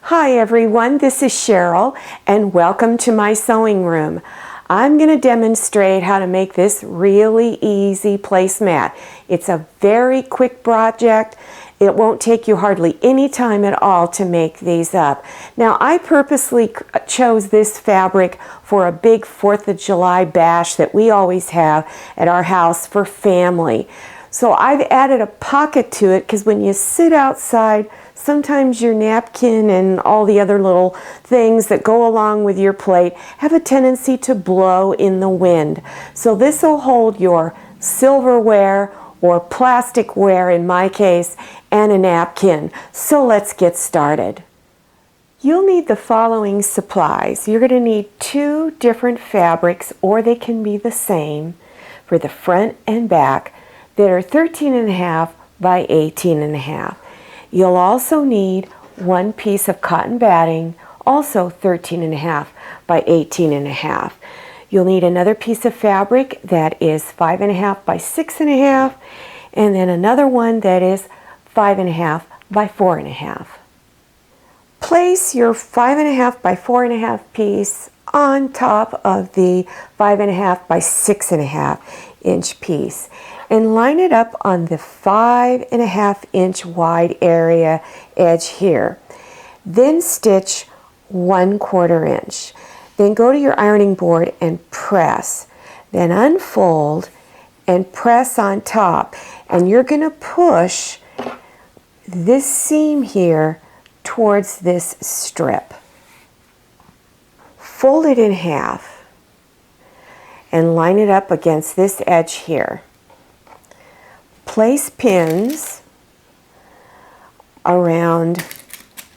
Hi everyone, this is Cheryl and welcome to my sewing room. I'm going to demonstrate how to make this really easy placemat. It's a very quick project. It won't take you hardly any time at all to make these up. Now I purposely chose this fabric for a big 4th of July bash that we always have at our house for family. So I've added a pocket to it because when you sit outside, sometimes your napkin and all the other little things that go along with your plate have a tendency to blow in the wind. So this will hold your silverware or plasticware in my case and a napkin. So let's get started. You'll need the following supplies. You're going to need 2 different fabrics, or they can be the same, for the front and back that are 13.5 by 18.5. You'll also need 1 piece of cotton batting, also 13.5 by 18.5. You'll need another piece of fabric that is 5.5 by 6.5, and then another one that is 5.5 by 4.5. Place your 5.5 by 4.5 piece on top of the 5.5 by 6.5 inch piece and line it up on the 5.5 inch wide area edge here. Then stitch 1/4 inch. Then go to your ironing board and press. Then unfold and press on top. And you're going to push this seam here towards this strip. Fold it in half and line it up against this edge here. Place pins around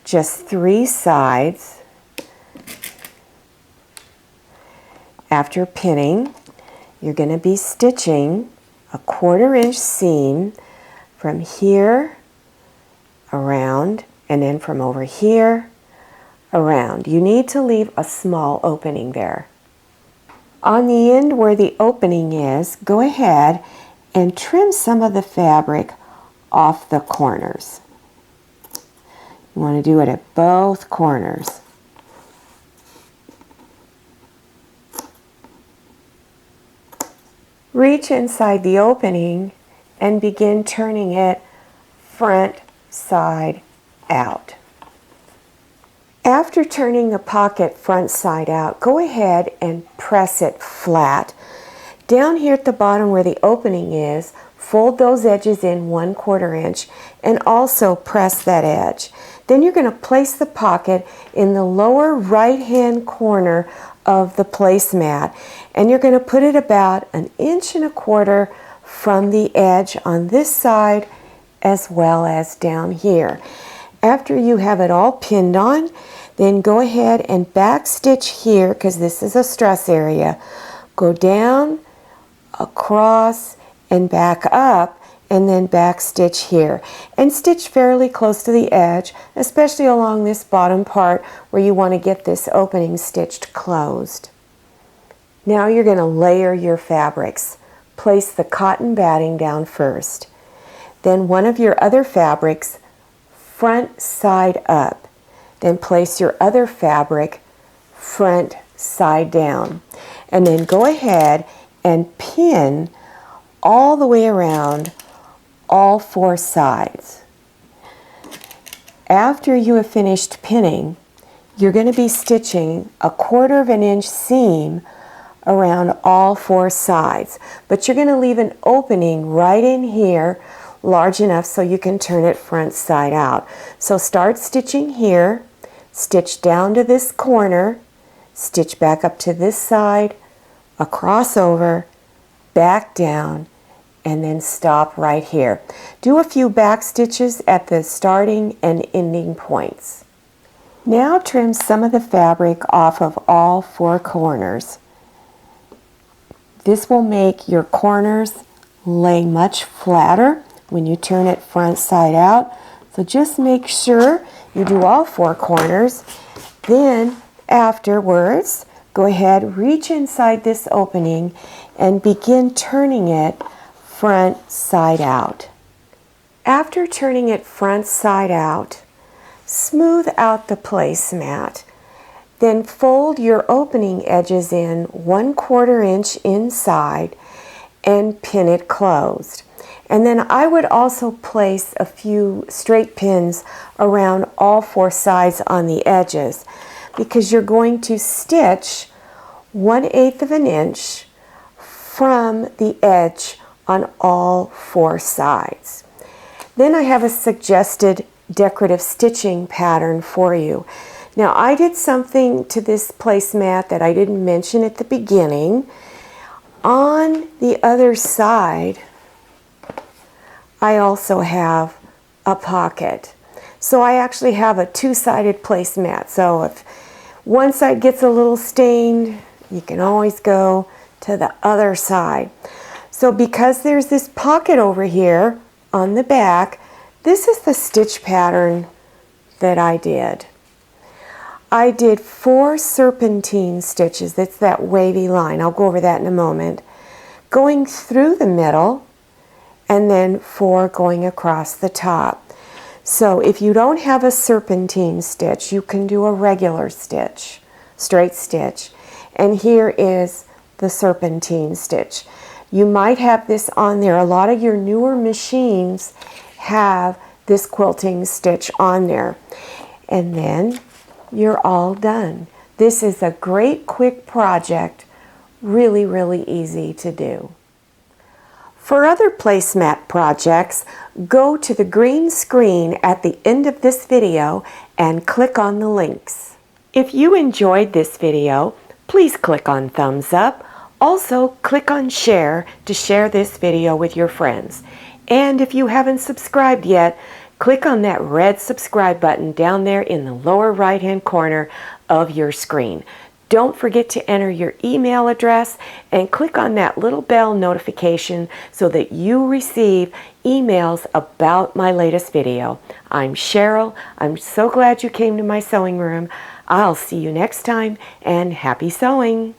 just 3 sides. After pinning, you're going to be stitching a 1/4 inch seam from here around, and then from over here around. You need to leave a small opening there. On the end where the opening is, go ahead and trim some of the fabric off the corners. You want to do it at both corners. Reach inside the opening and begin turning it front side out. After turning the pocket front side out, go ahead and press it flat. Down here at the bottom where the opening is, fold those edges in 1/4 inch and also press that edge. Then you're going to place the pocket in the lower right hand corner of the placemat, and you're going to put it about 1.25 inches from the edge on this side as well as down here. After you have it all pinned on, then go ahead and back stitch here, because this is a stress area. Go down, across, and back up, and then back stitch here. And stitch fairly close to the edge, especially along this bottom part where you want to get this opening stitched closed. Now you're going to layer your fabrics. Place the cotton batting down first. Then one of your other fabrics front side up. Then place your other fabric front side down. And then go ahead and pin all the way around all 4 sides. After you have finished pinning, you're going to be stitching a 1/4 inch seam around all 4 sides. But you're going to leave an opening right in here, large enough so you can turn it front side out. So start stitching here, stitch down to this corner, stitch back up to this side, across over, back down, and then stop right here. Do a few back stitches at the starting and ending points. Now trim some of the fabric off of all 4 corners. This will make your corners lay much flatter when you turn it front side out. So just make sure you do all 4 corners. Then afterwards, go ahead, reach inside this opening and begin turning it front side out. After turning it front side out, Smooth out the placemat. Then fold your opening edges in 1/4 inch inside and pin it closed. And then I would also place a few straight pins around all 4 sides on the edges, because you're going to stitch 1/8 of an inch from the edge on all 4 sides. Then I have a suggested decorative stitching pattern for you. Now, I did something to this placemat that I didn't mention at the beginning. On the other side, I also have a pocket. So I actually have a 2-sided placemat. So if one side gets a little stained, you can always go to the other side. So because there's this pocket over here on the back, this is the stitch pattern that I did. I did 4 serpentine stitches. That's that wavy line. I'll go over that in a moment. Going through the middle, and then 4 going across the top. So if you don't have a serpentine stitch, you can do a regular stitch, straight stitch. And here is the serpentine stitch. You might have this on there. A lot of your newer machines have this quilting stitch on there. And then you're all done. This is a great quick project, really, really easy to do. For other placemat projects, go to the green screen at the end of this video and click on the links. If you enjoyed this video, please click on thumbs up. Also, click on share to share this video with your friends. And if you haven't subscribed yet, click on that red subscribe button down there in the lower right-hand corner of your screen. Don't forget to enter your email address and click on that little bell notification so that you receive emails about my latest video. I'm Cheryl. I'm so glad you came to my sewing room. I'll see you next time, and happy sewing!